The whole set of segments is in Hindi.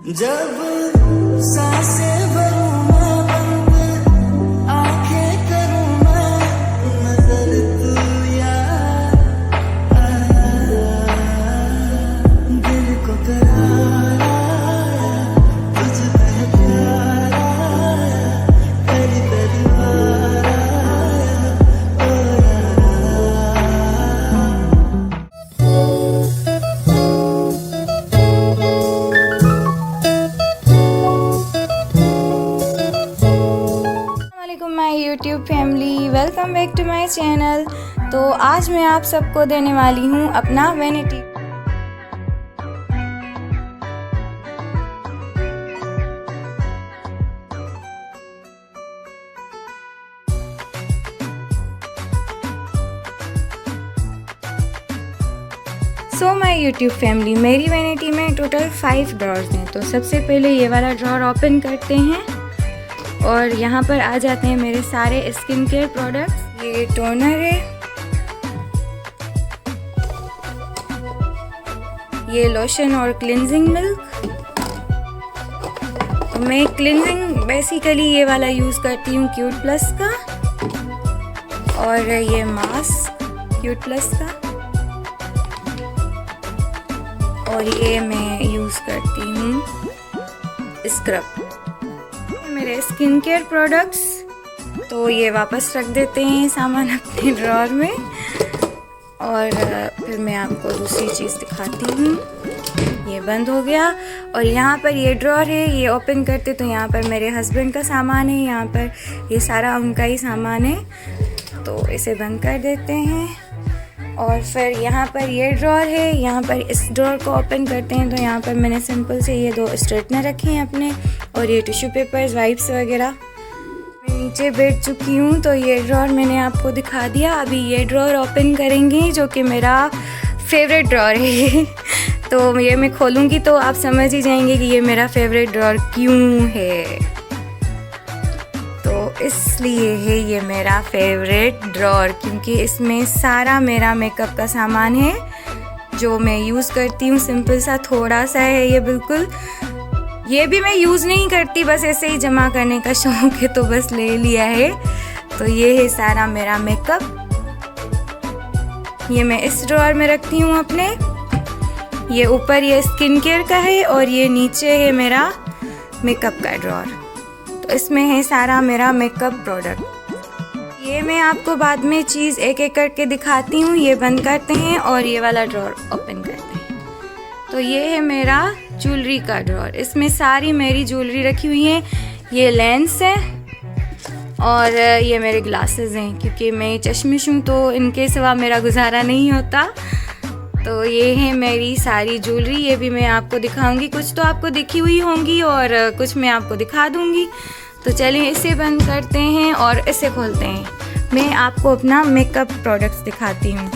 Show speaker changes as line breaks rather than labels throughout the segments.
जब सांसें भरूं मैं बंद आंखें करूं मैं नजर तू यार दिल को करार आया तुझ पे प्यार आया तेरी परिवार आया oh
my YouTube family, welcome back to my channel. तो आज मैं आप सबको देने वाली हूँ अपना vanity. So my YouTube family, मेरी वैनिटी में टोटल 5 ड्रॉर्स हैं। तो सबसे पहले ये वाला ड्रॉर ओपन करते हैं और यहाँ पर आ जाते हैं मेरे सारे स्किन केयर प्रोडक्ट्स। ये टोनर है, ये लोशन और क्लिनजिंग मिल्क। तो मैं क्लिनजिंग बेसिकली ये वाला यूज़ करती हूँ क्यूट प्लस का, और ये मास्क क्यूट प्लस का, और ये मैं यूज़ करती हूँ स्क्रब। मेरे स्किन केयर प्रोडक्ट्स। तो ये वापस रख देते हैं सामान अपने ड्रॉर में, और फिर मैं आपको दूसरी चीज़ दिखाती हूँ। ये बंद हो गया, और यहाँ पर ये ड्रॉर है, ये ओपन करते तो यहाँ पर मेरे हस्बैंड का सामान है, यहाँ पर ये सारा उनका ही सामान है। तो इसे बंद कर देते हैं, और फिर यहाँ पर ये ड्रॉर है, यहाँ पर इस ड्रॉर को ओपन करते हैं तो यहाँ पर मैंने सिंपल से ये 2 स्ट्रेटनर रखे हैं अपने, और ये टिश्यू पेपर्स, वाइप्स वगैरह। मैं नीचे बैठ चुकी हूँ, तो ये ड्रॉर मैंने आपको दिखा दिया। अभी ये ड्रॉर ओपन करेंगे जो कि मेरा फेवरेट ड्रॉर है। तो ये मैं खोलूँगी तो आप समझ ही जाएंगे कि ये मेरा फेवरेट ड्रॉर क्यों है। तो इसलिए है ये मेरा फेवरेट ड्रॉर, क्योंकि इसमें सारा मेरा मेकअप का सामान है जो मैं यूज़ करती हूँ। सिंपल सा थोड़ा सा है ये, बिल्कुल। ये भी मैं यूज़ नहीं करती, बस ऐसे ही जमा करने का शौक़ है तो बस ले लिया है। तो ये है सारा मेरा मेकअप। ये मैं इस ड्रॉर में रखती हूँ अपने। ये ऊपर ये स्किन केयर का है, और ये नीचे है मेरा मेकअप का ड्रॉर। तो इसमें है सारा मेरा मेकअप प्रोडक्ट। ये मैं आपको बाद में चीज़ एक एक करके दिखाती हूँ। ये बंद करते हैं और ये वाला ड्रॉर ओपन करते हैं। तो ये है मेरा ज्वेलरी का ड्रॉर। इसमें सारी मेरी ज्वेलरी रखी हुई है। ये लेंस है, और ये मेरे ग्लासेस हैं, क्योंकि मैं चश्मिश हूँ तो इनके सिवा मेरा गुजारा नहीं होता। तो ये है मेरी सारी ज्वेलरी। ये भी मैं आपको दिखाऊंगी, कुछ तो आपको दिखी हुई होंगी और कुछ मैं आपको दिखा दूंगी। तो चलिए इसे बंद करते हैं और इसे खोलते हैं। मैं आपको अपना मेकअप प्रोडक्ट्स दिखाती हूँ।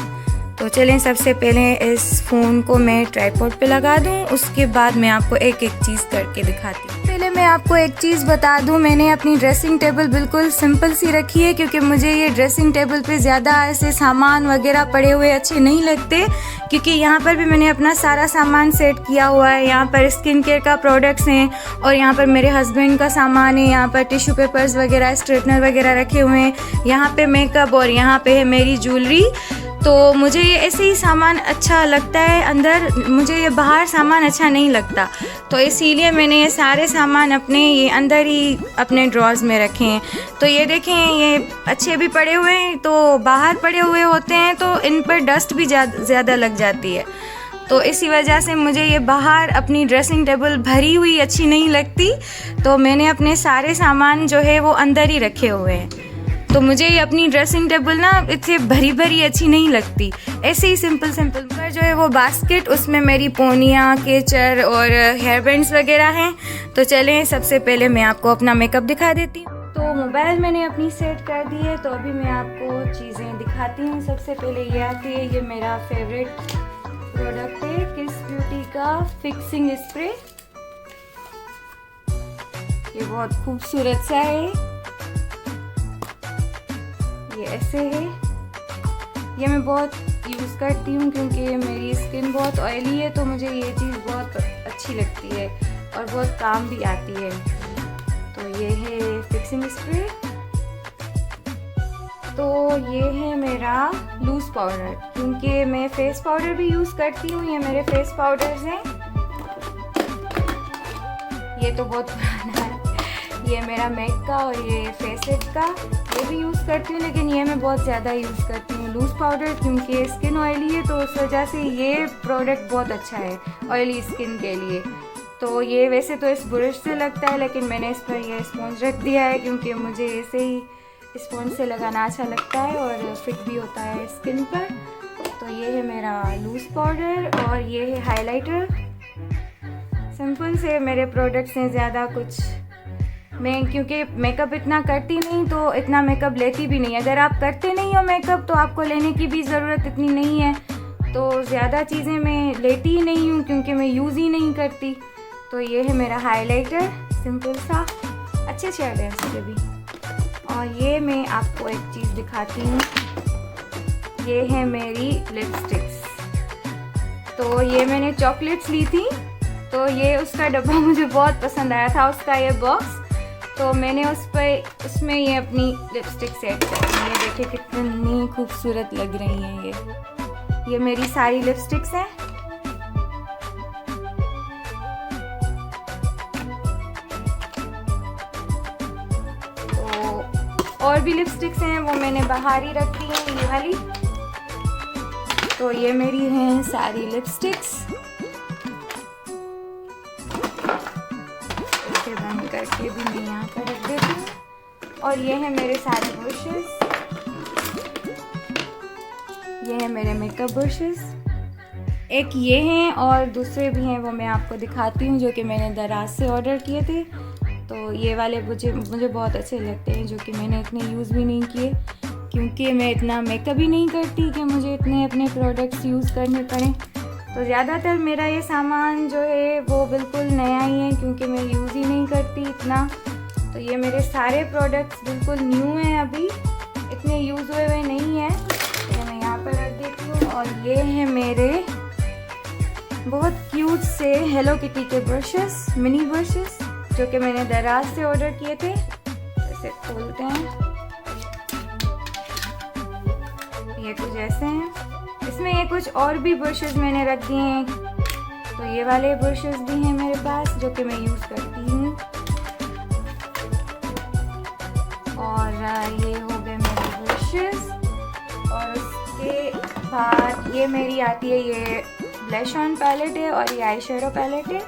तो चलें, सबसे पहले इस फ़ोन को मैं ट्राइपॉड पे लगा दूँ, उसके बाद मैं आपको एक एक चीज़ करके दिखाती हूँ। पहले मैं आपको एक चीज़ बता दूँ, मैंने अपनी ड्रेसिंग टेबल बिल्कुल सिंपल सी रखी है, क्योंकि मुझे ये ड्रेसिंग टेबल पे ज़्यादा ऐसे सामान वगैरह पड़े हुए अच्छे नहीं लगते। क्योंकि यहाँ पर भी मैंने अपना सारा सामान सेट किया हुआ है। यहाँ पर स्किन केयर का प्रोडक्ट्स हैं, और यहाँ पर मेरे हस्बैंड का सामान है। यहाँ पर टिश्यू पेपर्स वगैरह, स्ट्रेटनर वगैरह रखे हुए हैं। यहाँ पे मेकअप, और यहाँ पे है मेरी ज्वेलरी। तो मुझे ये ऐसे ही सामान अच्छा लगता है अंदर, मुझे ये बाहर सामान अच्छा नहीं लगता। तो इसीलिए मैंने ये सारे सामान अपने ये अंदर ही अपने ड्रॉर्स में रखे हैं। तो ये देखें, ये अच्छे भी पड़े हुए हैं, तो बाहर पड़े हुए होते हैं तो इन पर डस्ट भी ज़्यादा लग जाती है। तो इसी वजह से मुझे ये बाहर अपनी ड्रेसिंग टेबल भरी हुई अच्छी नहीं लगती। तो मैंने अपने सारे सामान जो है वो अंदर ही रखे हुए हैं। तो मुझे ये अपनी ड्रेसिंग टेबल ना इतनी भरी भरी अच्छी नहीं लगती, ऐसे ही सिंपल सिंपल। पर जो है वो बास्केट, उसमें मेरी पोनियाँ, केचर और हेयर बैंड्स वगैरह हैं। तो चलें, सबसे पहले मैं आपको अपना मेकअप दिखा देती हूँ। तो मोबाइल मैंने अपनी सेट कर दी है, तो अभी मैं आपको चीज़ें दिखाती हूँ। सबसे पहले ये आती है, ये मेरा फेवरेट प्रोडक्ट है, किस ब्यूटी का फिक्सिंग स्प्रे। ये बहुत खूबसूरत सा है, ये ऐसे है। ये मैं बहुत यूज़ करती हूँ क्योंकि मेरी स्किन बहुत ऑयली है, तो मुझे ये चीज़ बहुत अच्छी लगती है। और बहुत काम भी आती है। तो ये है फिक्सिंग स्प्रे। तो ये है मेरा लूज़ पाउडर, क्योंकि मैं फेस पाउडर भी यूज़ करती हूँ। ये मेरे फेस पाउडर्स हैं। ये तो बहुत पुराना है, ये मेरा मैक का और ये फेसेट का, ये भी यूज़ करती हूँ, लेकिन ये मैं बहुत ज़्यादा यूज़ करती हूँ लूज़ पाउडर, क्योंकि स्किन ऑयली है तो उस वजह से ये प्रोडक्ट बहुत अच्छा है ऑयली स्किन के लिए। तो ये वैसे तो इस ब्रश से लगता है, लेकिन मैंने इस पर ये स्पॉन्ज रख दिया है क्योंकि मुझे ऐसे ही स्पॉन्ज से लगाना अच्छा लगता है और फिट भी होता है स्किन पर। तो ये है मेरा लूज़ पाउडर और ये है हाइलाइटर। सिंपल से मेरे प्रोडक्ट्स हैं, ज़्यादा कुछ मैं क्योंकि मेकअप इतना करती नहीं तो इतना मेकअप लेती भी नहीं। अगर आप करते नहीं हो मेकअप तो आपको लेने की भी ज़रूरत इतनी नहीं है। तो ज़्यादा चीज़ें मैं लेती ही नहीं हूँ क्योंकि मैं यूज़ ही नहीं करती। तो ये है मेरा हाइलाइटर, सिंपल सा, अच्छे शेड है इसके भी। और ये मैं आपको एक चीज़ दिखाती हूँ, ये है मेरी लिपस्टिक्स। तो ये मैंने चॉकलेट्स ली थी, तो ये उसका डब्बा मुझे बहुत पसंद आया था, उसका ये बॉक्स। तो मैंने उसमें ये अपनी लिपस्टिक सेट करी है। ये देखिए कितनी खूबसूरत लग रही हैं ये मेरी सारी लिपस्टिक्स हैं। तो और भी लिपस्टिक्स हैं, वो मैंने बाहर ही रखी हैं, ये वाली। तो ये मेरी हैं सारी लिपस्टिक्स। बंद करके भी मैं यहाँ पर रख देती हूँ। और ये है मेरे सारे ब्रशेस, ये है मेरे मेकअप ब्रशेस। एक ये हैं और दूसरे भी हैं, वो मैं आपको दिखाती हूँ, जो कि मैंने दराज से ऑर्डर किए थे। तो ये वाले मुझे बहुत अच्छे लगते हैं, जो कि मैंने इतने यूज़ भी नहीं किए क्योंकि मैं इतना मेकअप ही नहीं करती कि मुझे इतने अपने प्रोडक्ट्स यूज़ करने पड़ें। तो ज़्यादातर मेरा ये सामान जो है वो बिल्कुल नया ही है क्योंकि मैं यूज़ ही नहीं करती इतना। तो ये मेरे सारे प्रोडक्ट्स बिल्कुल न्यू हैं, अभी इतने यूज़ हुए नहीं हैं। तो मैं यहाँ पर रख देती हूँ। और ये है मेरे बहुत क्यूट से हेलो किटी के ब्रशेस, मिनी ब्रशेस, जो कि मैंने दराज से ऑर्डर किए थे। इसे खोलते हैं, ये कुछ ऐसे हैं। इसमें ये कुछ और भी ब्रशेस मैंने रख दिए हैं। तो ये वाले ब्रशेस भी हैं मेरे पास, जो कि मैं यूज़ करती हूँ। और ये हो गए मेरे ब्रशेस। और उसके बाद ये मेरी आती है, ये ब्लश ऑन पैलेट है और ये आई शेडो पैलेट है।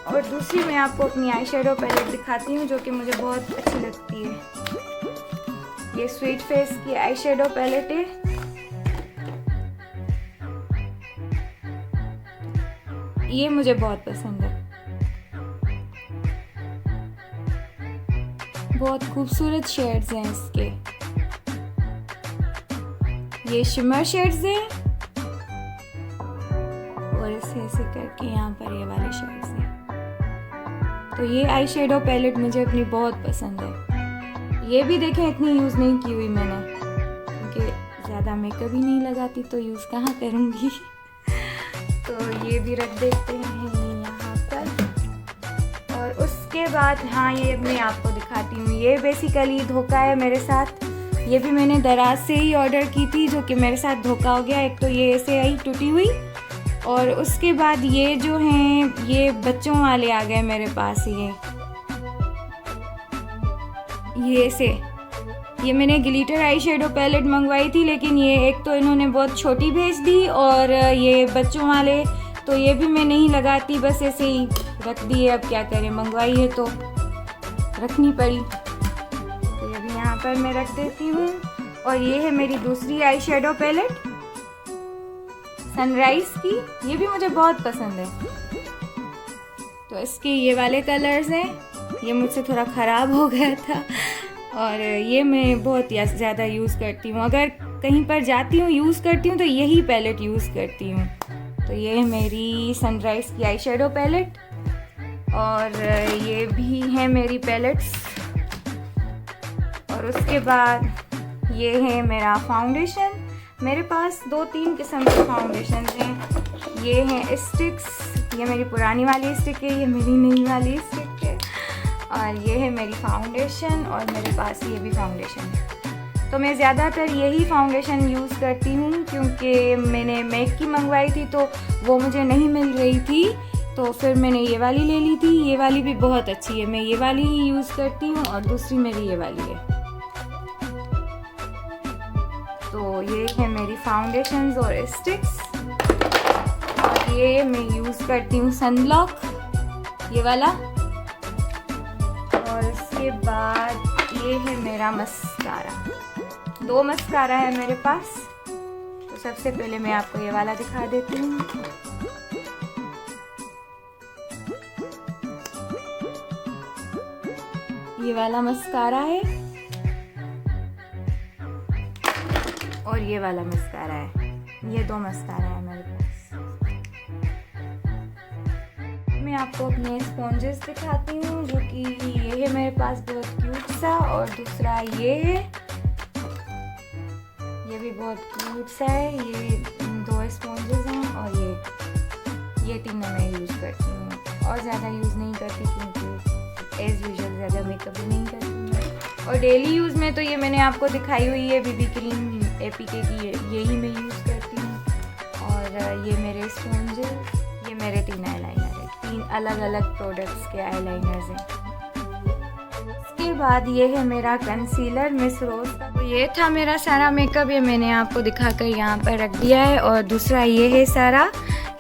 और दूसरी मैं आपको अपनी आई शेडो पैलेट दिखाती हूँ, जो कि मुझे बहुत अच्छी लगती है। ये स्वीट फेस की आई शेडो पैलेट है। ये मुझे बहुत पसंद है, बहुत खूबसूरत शेड्स हैं इसके। ये शिमर शेड्स हैं और ऐसे करके यहाँ पर ये वाले शेड्स हैं। तो ये आई शेडो पैलेट मुझे अपनी बहुत पसंद है। ये भी देखें इतनी यूज़ नहीं की हुई मैंने, क्योंकि ज़्यादा मेकअप ही नहीं लगाती तो यूज़ कहाँ करूँगी। तो ये भी रख देते हैं यहाँ पर। और उसके बाद हाँ, ये मैं आपको दिखाती हूँ। ये बेसिकली धोखा है मेरे साथ। ये भी मैंने दराज से ही ऑर्डर की थी, जो कि मेरे साथ धोखा हो गया। एक तो ये ऐसे आई टूटी हुई, और उसके बाद ये जो हैं ये बच्चों वाले आ गए मेरे पास। ये से ये मैंने ग्लिटर आई शेडो पैलेट मंगवाई थी, लेकिन ये एक तो इन्होंने बहुत छोटी भेज दी, और ये बच्चों वाले तो ये भी मैं नहीं लगाती, बस ऐसे ही रख दिए। अब क्या करें, मंगवाई है तो रखनी पड़ी। तो ये भी यहाँ पर मैं रख देती हूँ। और ये है मेरी दूसरी आई शेडो पैलेट सनराइज की, ये भी मुझे बहुत पसंद है। तो इसके ये वाले कलर्स हैं, ये मुझसे थोड़ा ख़राब हो गया था और ये मैं बहुत ज़्यादा यूज़ करती हूँ। अगर कहीं पर जाती हूँ यूज़ करती हूँ तो यही पैलेट यूज़ करती हूँ। तो ये है मेरी सनराइज़ की आई शेडो पैलेट, और ये भी है मेरी पैलेट्स। और उसके बाद ये है मेरा फाउंडेशन। मेरे पास 2-3 किस्म के फाउंडेशन हैं। ये हैं स्टिक्स, ये मेरी पुरानी वाली स्टिक है, ये मेरी नई वाली स्टिक है। और ये है मेरी फाउंडेशन और मेरे पास ये भी फाउंडेशन है। तो मैं ज़्यादातर यही फाउंडेशन यूज़ करती हूँ क्योंकि मैंने मैक की मंगवाई थी तो वो मुझे नहीं मिल रही थी, तो फिर मैंने ये वाली ले ली थी। ये वाली भी बहुत अच्छी है, मैं ये वाली ही यूज़ करती हूँ और दूसरी मेरी ये वाली है। तो ये है मेरी फाउंडेशंस और स्टिक्स। और ये मैं यूज़ करती हूँ सनब्लॉक, ये वाला। और उसके बाद ये है मेरा मस्कारा। 2 मस्कारा है मेरे पास। तो सबसे पहले मैं आपको ये वाला दिखा देती हूँ। ये वाला मस्कारा है और ये वाला मस्कारा है। ये 2 मस्कारा है मेरे पास। मैं आपको अपने स्पॉन्जेस दिखाती हूँ, जो कि ये है मेरे पास बहुत क्यूट सा, और दूसरा ये है, ये भी बहुत क्यूट सा है। ये 2 स्पॉन्जेस हैं और ये तीनों मैं यूज़ करती हूँ और ज़्यादा यूज़ नहीं करती क्योंकि एज़ यूजुअल ज़्यादा मेकअप भी नहीं करती मैं। और डेली यूज़ में तो ये मैंने आपको दिखाई हुई है बीबी क्रीम APK की, यही मैं यूज़ करती हूँ। और ये मेरे स्पॉन्जेस, ये मेरे 3 आईलाइनर है, 3 अलग अलग प्रोडक्ट्स के आईलाइनर्स हैं। उसके बाद ये है मेरा कंसीलर मिस रोज का। तो ये था मेरा सारा मेकअप, ये मैंने आपको दिखाकर यहाँ पर रख दिया है। और दूसरा ये है सारा,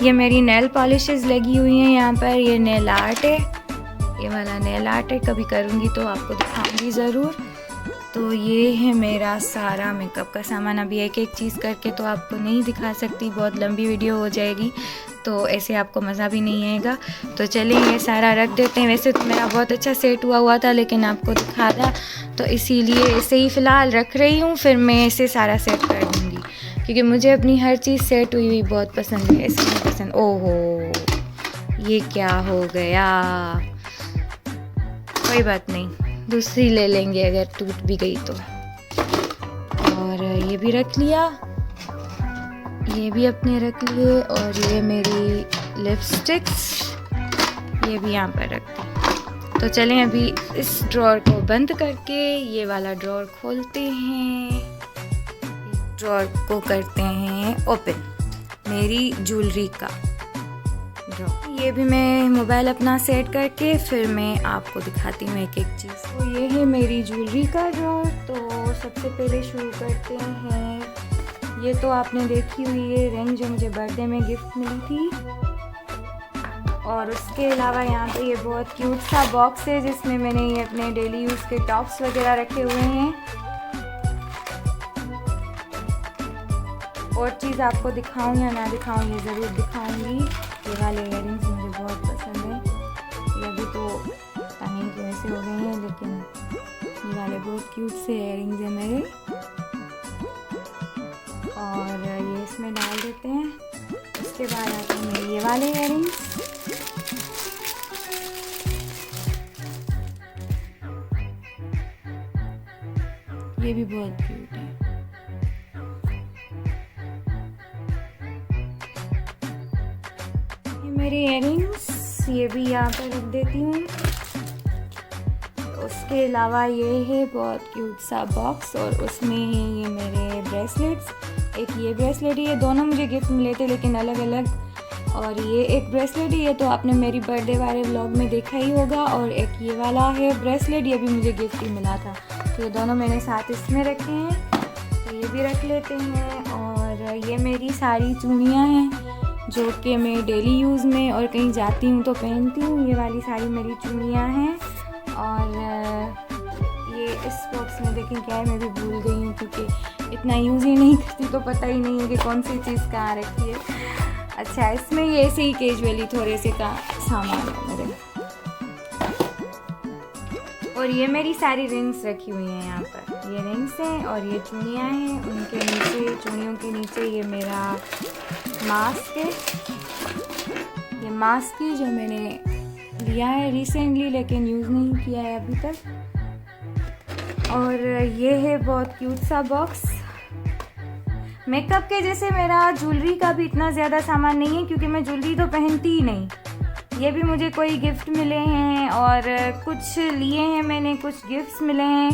ये मेरी नेल पॉलिशेस लगी हुई हैं यहाँ पर। ये नेल आर्ट है, ये वाला नेल आर्ट है, कभी करूँगी तो आपको दिखाऊंगी ज़रूर। तो ये है मेरा सारा मेकअप का सामान। अभी एक एक चीज़ करके तो आपको नहीं दिखा सकती, बहुत लंबी वीडियो हो जाएगी, तो ऐसे आपको मज़ा भी नहीं आएगा। तो चलिए ये सारा रख देते हैं। वैसे तो मेरा बहुत अच्छा सेट हुआ था, लेकिन आपको दिखा था तो इसीलिए ऐसे ही फ़िलहाल रख रही हूँ, फिर मैं ऐसे सारा सेट कर दूँगी क्योंकि मुझे अपनी हर चीज़ सेट हुई हुई बहुत पसंद है। ऐसे नहीं पसंद। ओहो, ये क्या हो गया? कोई बात नहीं, दूसरी ले लेंगे अगर टूट भी गई तो। और ये भी रख लिया, ये भी अपने रख लिए। और ये मेरी लिपस्टिक्स, ये भी यहाँ पर रख दी। तो चलें अभी इस ड्रॉर को बंद करके ये वाला ड्रॉर खोलते हैं। ड्रॉर को करते हैं ओपन, मेरी ज्वेलरी का ड्रॉर। ये भी मैं मोबाइल अपना सेट करके फिर मैं आपको दिखाती हूँ एक एक चीज़। तो ये है मेरी ज्वेलरी का ड्रॉर। तो सबसे पहले शुरू करते हैं। ये तो आपने देखी हुई है रिंग, जो मुझे बर्थडे में गिफ्ट मिली थी। और उसके अलावा यहाँ पे ये बहुत क्यूट सा बॉक्स है जिसमें मैंने ये अपने डेली यूज़ के टॉप्स वगैरह रखे हुए हैं। और चीज़ आपको दिखाऊँ या ना दिखाऊँ, ये ज़रूर दिखाऊँगी। ये वाले इयररिंग्स मुझे बहुत पसंद है। ये अभी तो पता नहीं कैसे हो गए हैं, लेकिन ये वाले बहुत क्यूट से इयररिंग्स हैं मेरे। और ये इसमें डाल देते हैं। उसके बाद आते हैं मेरे ये वाले इयररिंग्स। ये भी बहुत क्यूट है। ये मेरे इयररिंग्स, ये भी यहाँ पर रख देती हूँ। उसके अलावा ये है बहुत क्यूट सा बॉक्स और उसमें ये मेरे ब्रेसलेट्स। एक ये ब्रेसलेट है, ये दोनों मुझे गिफ्ट मिले थे लेकिन अलग अलग। और ये एक ब्रेसलेट है, ये तो आपने मेरी बर्थडे वाले व्लॉग में देखा ही होगा। और एक ये वाला है ब्रेसलेट, ये भी मुझे गिफ्ट ही मिला था। तो ये दोनों मैंने साथ इसमें रखे हैं, तो ये भी रख लेते हैं। और ये मेरी सारी चूड़ियाँ हैं जो कि मैं डेली यूज़ में और कहीं जाती हूँ तो पहनती हूँ। ये वाली सारी मेरी चूड़ियाँ हैं। और ये इस बॉक्स में देखें क्या है, मैं भी भूल गई हूँ क्योंकि इतना यूज़ ही नहीं करती तो पता ही नहीं है कि कौन सी चीज़ कहाँ रखी है। अच्छा, इसमें ये ऐसे ही कैजुअली थोड़े से का सामान है मेरे। और ये मेरी सारी रिंग्स रखी हुई हैं यहाँ पर। ये रिंग्स हैं और ये चूड़ियाँ हैं। उनके नीचे, चूड़ियों के नीचे ये मेरा मास्क है। ये मास्क है जो मैंने लिया है रिसेंटली लेकिन यूज़ नहीं किया है अभी तक। और ये है बहुत क्यूट सा बॉक्स। मेकअप के जैसे मेरा ज्वेलरी का भी इतना ज़्यादा सामान नहीं है, क्योंकि मैं ज्वेलरी तो पहनती ही नहीं। ये भी मुझे कोई गिफ्ट मिले हैं और कुछ लिए हैं मैंने, कुछ गिफ्ट्स मिले हैं।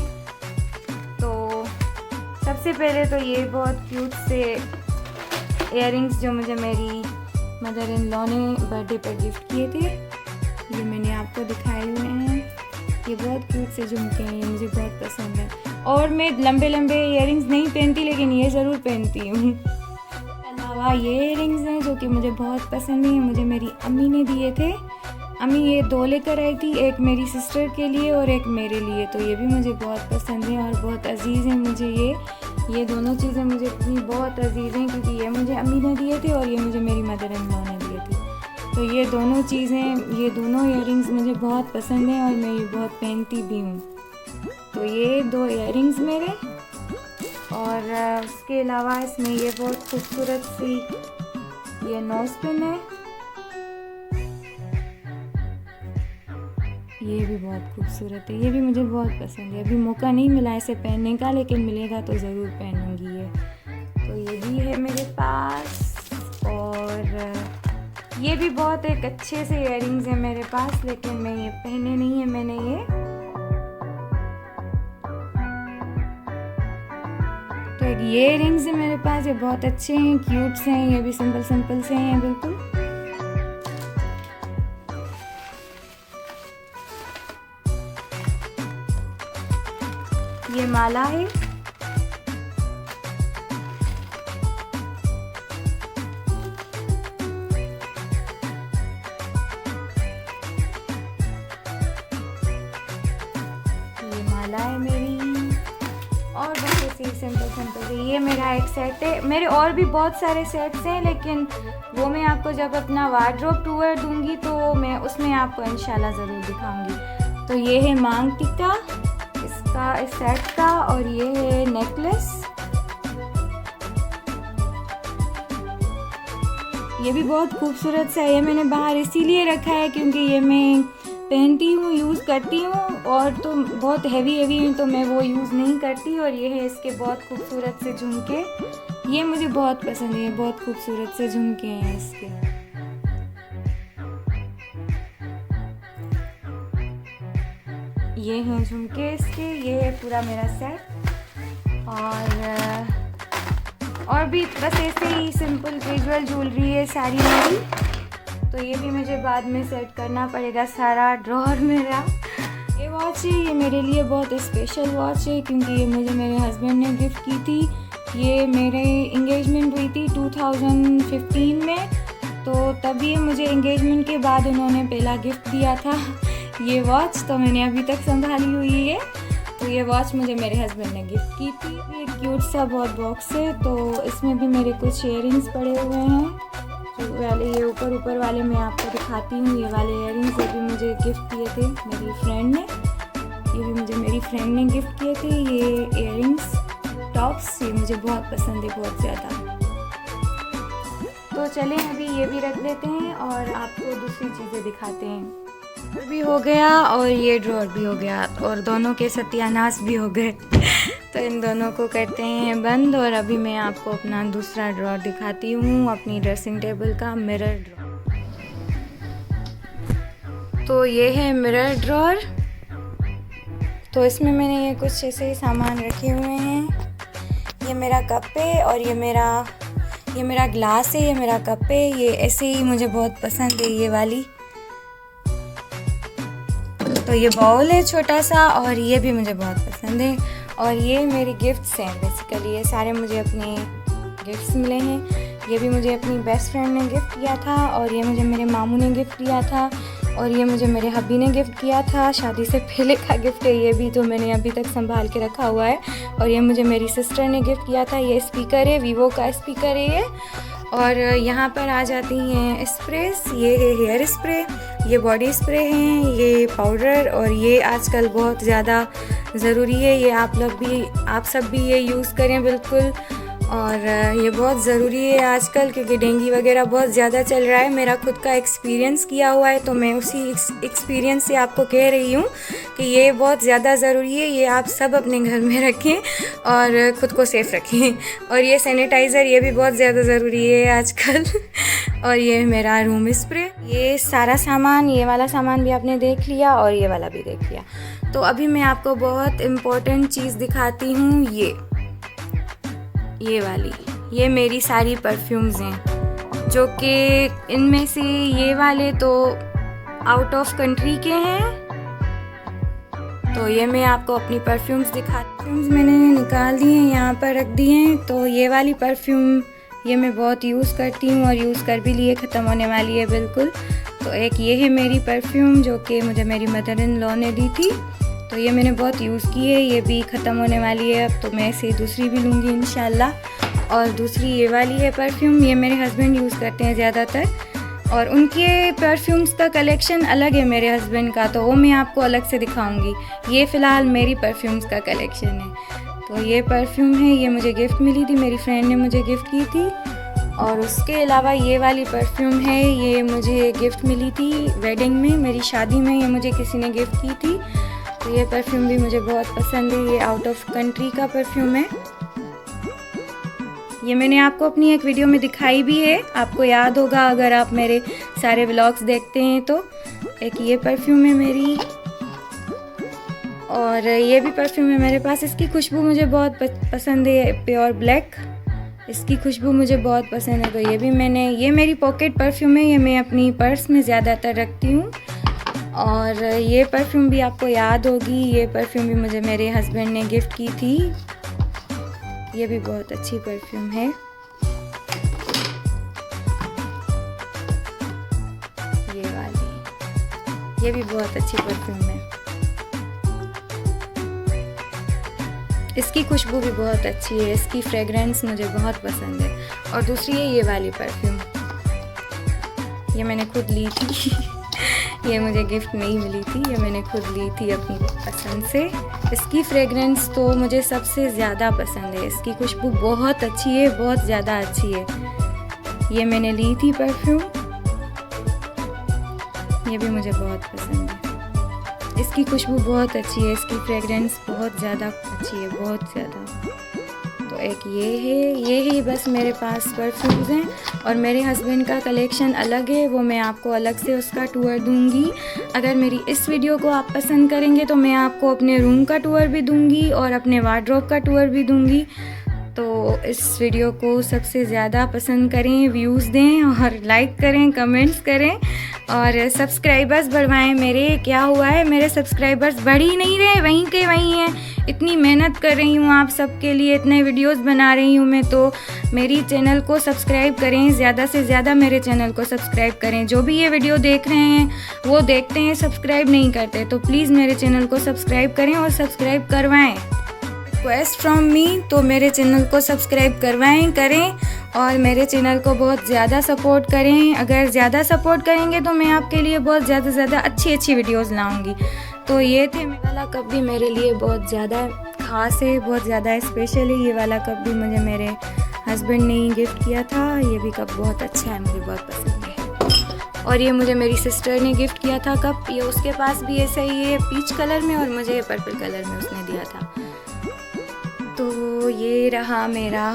तो सबसे पहले तो ये बहुत क्यूट से इयररिंग्स जो मुझे मेरी मदर इन लॉ ने बर्थडे पर गिफ्ट किए थे, ये मैंने आपको दिखाए हुए हैं। ये बहुत क्यूट से झुमके हैं, ये मुझे बहुत पसंद है। और मैं लंबे लंबे इयररिंग्स नहीं पहनती, लेकिन ये ज़रूर पहनती हूँ। अलावा ये इयररिंग्स हैं जो कि मुझे बहुत पसंद हैं, मुझे मेरी अम्मी ने दिए थे। अम्मी ये 2 लेकर आई थी, एक मेरी सिस्टर के लिए और एक मेरे लिए। तो ये भी मुझे बहुत पसंद है और बहुत अजीज़ हैं मुझे। ये दोनों चीज़ें मुझे इतनी बहुत अजीज़ हैं, क्योंकि ये मुझे अम्मी ने दिए थे और ये मुझे मेरी मदर इन लॉ ने दिए थे। तो ये दोनों चीज़ें, ये दोनों इयररिंग्स मुझे बहुत पसंद हैं और मैं ये बहुत पहनती भी हूँ। तो ये 2 इयररिंग्स मेरे, और उसके अलावा इसमें ये बहुत खूबसूरत सी ये नोज पिन है, ये भी बहुत खूबसूरत है, ये भी मुझे बहुत पसंद है। अभी मौका नहीं मिला इसे पहनने का, लेकिन मिलेगा तो ज़रूर पहनूंगी ये। तो ये भी है मेरे पास, और ये भी बहुत एक अच्छे से इयररिंग्स है मेरे पास, लेकिन मैं ये पहने नहीं है मैंने ये। तो ये इयररिंग्स है मेरे पास, ये बहुत अच्छे हैं, क्यूट से हैं, ये भी सिंपल सिंपल से हैं बिल्कुल। ये माला है, ये माला है मेरी, और बस ऐसे ही सिंपल सिंपल। ये मेरा एक सेट है, मेरे और भी बहुत सारे सेट्स हैं, लेकिन वो मैं आपको जब अपना वार्डरोब टूर दूंगी तो मैं उसमें आपको इंशाल्लाह ज़रूर दिखाऊंगी। तो ये है मांग टिक्का इसका, इस सेट का, और ये है नेकलेस, ये भी बहुत खूबसूरत सा है। ये मैंने बाहर इसीलिए रखा है क्योंकि ये मैं पहनती हूँ, यूज़ करती हूँ, और तो बहुत हैवी है तो मैं वो यूज़ नहीं करती। और ये है इसके बहुत खूबसूरत से झुमके, ये मुझे बहुत पसंद है, बहुत खूबसूरत से झुमके हैं इसके। ये हैं झुमके इसके, ये है पूरा मेरा सेट। और भी बस ऐसे ही सिंपल कैजुअल ज्वेलरी है सारी मेरी। तो ये भी मुझे बाद में सेट करना पड़ेगा सारा ड्रॉअर मेरा। ये वॉच है, ये मेरे लिए बहुत स्पेशल वॉच है, क्योंकि ये मुझे मेरे हस्बैंड ने गिफ्ट की थी। ये मेरे इंगेजमेंट हुई थी 2015 में, तो तभी मुझे इंगेजमेंट के बाद उन्होंने पहला गिफ्ट दिया था ये वॉच, तो मैंने अभी तक संभाली हुई है। तो ये वॉच मुझे मेरे हस्बैंड ने गिफ्ट की थी। ये क्यूट सा बहुत बॉक्स है, तो इसमें भी मेरे कुछ इयररिंग्स पड़े हुए हैं। जो वाले ये ऊपर वाले मैं आपको दिखाती हूँ, ये वाले इयररिंग्स ये भी मुझे गिफ्ट किए थे मेरी फ्रेंड ने, ये भी मुझे मेरी फ्रेंड ने गिफ्ट किए थे। ये इयररिंग्स टॉप्स, ये मुझे बहुत पसंद है, बहुत ज़्यादा। तो चलें अभी ये भी रख लेते हैं और आपको दूसरी चीज़ें दिखाते हैं। भी हो गया और ये ड्रॉअर भी हो गया, और दोनों के सत्यानाश भी हो गए। तो इन दोनों को करते हैं बंद, और अभी मैं आपको अपना दूसरा ड्रॉअर दिखाती हूँ, अपनी ड्रेसिंग टेबल का मिरर ड्रॉअर। तो ये है मिरर ड्रॉअर, तो इसमें मैंने ये कुछ ऐसे सामान रखे हुए हैं। ये मेरा कप है, और ये मेरा ग्लास है, ये मेरा कप है। ये ऐसे ही मुझे बहुत पसंद है ये वाली। तो ये बाउल है छोटा सा, और ये भी मुझे बहुत पसंद है। और ये मेरे गिफ्ट्स हैं बेसिकली, ये सारे मुझे अपने गिफ्ट्स मिले हैं। ये भी मुझे अपनी बेस्ट फ्रेंड ने गिफ्ट किया था, और ये मुझे मेरे मामू ने गिफ्ट किया था, और ये मुझे मेरे हब्बी ने गिफ्ट किया था। शादी से पहले का गिफ्ट है ये भी, जो मैंने अभी तक संभाल के रखा हुआ है। और ये मुझे मेरी सिस्टर ने गिफ्ट किया था। ये स्पीकर है, वीवो का स्पीकर है ये। और यहाँ पर आ जाती हैं स्प्रेस, ये है हेयर स्प्रे, ये बॉडी स्प्रे हैं, ये पाउडर, और ये आजकल बहुत ज़्यादा ज़रूरी है, ये आप सब भी ये यूज़ करें बिल्कुल। और ये बहुत ज़रूरी है आजकल, क्योंकि डेंगू वगैरह बहुत ज़्यादा चल रहा है। मेरा खुद का एक्सपीरियंस किया हुआ है, तो मैं उसी एक्सपीरियंस से आपको कह रही हूँ कि ये बहुत ज़्यादा ज़रूरी है। ये आप सब अपने घर में रखें और ख़ुद को सेफ़ रखें। और ये सैनिटाइज़र, ये भी बहुत ज़्यादा ज़रूरी है आजकल। और ये मेरा रूम स्प्रे, ये सारा सामान, ये वाला सामान भी आपने देख लिया और ये वाला भी देख लिया। तो अभी मैं आपको बहुत इम्पोर्टेंट चीज़ दिखाती हूँ। ये वाली, ये मेरी सारी परफ्यूम्स हैं, जो कि इनमें से ये वाले तो आउट ऑफ कंट्री के हैं। तो ये मैं आपको अपनी परफ्यूम्स दिखाती हूँ। मैंने निकाल दी हैं, यहाँ पर रख दी हैं। तो ये वाली परफ्यूम ये मैं बहुत यूज़ करती हूँ और यूज़ कर भी लिए, ख़त्म होने वाली है बिल्कुल। तो एक ये है मेरी परफ्यूम, जो कि मुझे मेरी मदर इन लॉ ने दी थी। तो ये मैंने बहुत यूज़ की है, ये भी ख़त्म होने वाली है अब। तो मैं ऐसे दूसरी भी लूँगी इंशाल्लाह। और दूसरी ये वाली है परफ्यूम, ये मेरे हस्बैंड यूज़ करते हैं ज़्यादातर, और उनके परफ्यूम्स का कलेक्शन अलग है मेरे हस्बैंड का, तो वो मैं आपको अलग से दिखाऊंगी। ये फ़िलहाल मेरी परफ्यूम्स का कलेक्शन है। तो ये परफ्यूम है, ये मुझे गिफ्ट मिली थी, मेरी फ्रेंड ने मुझे गिफ्ट की थी। और उसके अलावा ये वाली परफ्यूम है, ये मुझे गिफ्ट मिली थी वेडिंग में, मेरी शादी में ये मुझे किसी ने गिफ्ट की थी। तो ये परफ्यूम भी मुझे बहुत पसंद है, ये आउट ऑफ कंट्री का परफ्यूम है। ये मैंने आपको अपनी एक वीडियो में दिखाई भी है, आपको याद होगा अगर आप मेरे सारे व्लॉग्स देखते हैं तो। एक ये परफ्यूम है मेरी, और ये भी परफ्यूम है मेरे पास। इसकी खुशबू मुझे बहुत पसंद है, प्योर ब्लैक, इसकी खुशबू मुझे बहुत पसंद है। तो ये भी मैंने, ये मेरी पॉकेट परफ्यूम है, ये मैं अपनी पर्स में ज़्यादातर रखती हूँ। और ये परफ्यूम भी आपको याद होगी, ये परफ्यूम भी मुझे मेरे हस्बैंड ने गिफ्ट की थी। ये भी बहुत अच्छी परफ्यूम है। ये वाली, ये भी बहुत अच्छी परफ्यूम है, इसकी खुशबू भी बहुत अच्छी है, इसकी फ्रेगरेंस मुझे बहुत पसंद है। और दूसरी है ये वाली परफ्यूम, ये मैंने खुद ली थी। ये मुझे गिफ्ट नहीं मिली थी, ये मैंने खुद ली थी अपनी पसंद से। इसकी फ्रेगरेंस तो मुझे सबसे ज़्यादा पसंद है, इसकी खुशबू बहुत अच्छी है, बहुत ज़्यादा अच्छी है। ये मैंने ली थी परफ्यूम, ये भी मुझे बहुत पसंद है, इसकी खुशबू बहुत अच्छी है, इसकी फ्रेगरेंस बहुत ज़्यादा अच्छी है, बहुत ज़्यादा। तो एक ये है बस मेरे पास परफ्यूम्स हैं। और मेरे हस्बैंड का कलेक्शन अलग है, वो मैं आपको अलग से उसका टूर दूंगी। अगर मेरी इस वीडियो को आप पसंद करेंगे तो मैं आपको अपने रूम का टूर भी दूंगी और अपने वार्डरोब का टूर भी दूंगी। तो इस वीडियो को सबसे ज़्यादा पसंद करें, व्यूज़ दें और लाइक करें, कमेंट्स करें और सब्सक्राइबर्स बढ़वाएं। मेरे क्या हुआ है, मेरे सब्सक्राइबर्स बढ़ ही नहीं रहे, वहीं के वहीं हैं। इतनी मेहनत कर रही हूँ आप सबके लिए, इतने वीडियोस बना रही हूँ मैं, तो मेरी चैनल को सब्सक्राइब करें, ज़्यादा से ज़्यादा मेरे चैनल को सब्सक्राइब करें। जो भी ये वीडियो देख रहे हैं वो देखते हैं, सब्सक्राइब नहीं करते, तो प्लीज़ मेरे चैनल को सब्सक्राइब करें और सब्सक्राइब करवाएँ। रिक्वेस्ट फ्रॉम मी, तो मेरे चैनल को सब्सक्राइब करें और मेरे चैनल को बहुत ज़्यादा सपोर्ट करें। अगर ज़्यादा सपोर्ट करेंगे तो मैं आपके लिए बहुत ज़्यादा अच्छी वीडियोस लाऊंगी। तो ये थे, ये वाला कप भी मेरे लिए बहुत ज़्यादा ख़ास है, बहुत ज़्यादा स्पेशल है। ये वाला कप भी मुझे मेरे हस्बैंड ने ही गिफ्ट किया था। ये भी कप बहुत अच्छा है, मुझे बहुत पसंद है। और ये मुझे मेरी सिस्टर ने गिफ्ट किया था कप, ये उसके पास भी ऐसा ही है पीच कलर में और मुझे ये पर्पल कलर में उसने दिया था। तो ये रहा मेरा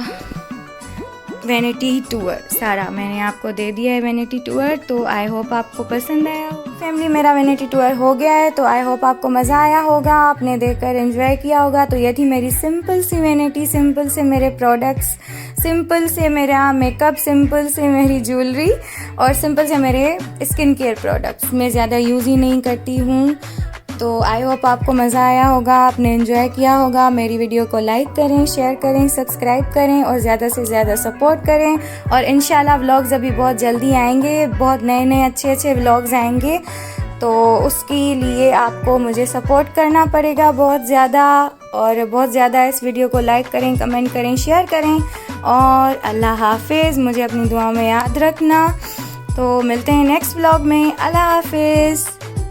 वैनिटी टूर, सारा मैंने आपको दे दिया है वैनिटी टूर। तो आई होप आपको पसंद आया हो। फैमिली, मेरा वैनिटी टूर हो गया है, तो आई होप आपको मज़ा आया होगा, आपने देखकर एंजॉय किया होगा। तो ये थी मेरी सिंपल सी वैनिटी, सिंपल से मेरे प्रोडक्ट्स, सिंपल से मेरा मेकअप, सिंपल से मेरी ज्वेलरी और सिंपल से मेरे स्किन केयर प्रोडक्ट्स। मैं ज़्यादा यूज़ ही नहीं करती हूँ। तो आई होप आपको मज़ा आया होगा, आपने एंजॉय किया होगा। मेरी वीडियो को लाइक करें, शेयर करें, सब्सक्राइब करें और ज़्यादा से ज़्यादा सपोर्ट करें। और इंशाल्लाह व्लॉग्स अभी बहुत जल्दी आएंगे, बहुत नए अच्छे व्लॉग्स आएंगे। तो उसके लिए आपको मुझे सपोर्ट करना पड़ेगा बहुत ज़्यादा, और बहुत ज़्यादा इस वीडियो को लाइक करें, कमेंट करें, शेयर करें। और अल्लाह हाफिज़, मुझे अपनी दुआ में याद रखना। तो मिलते हैं नेक्स्ट व्लॉग में। अल्लाह हाफिज़।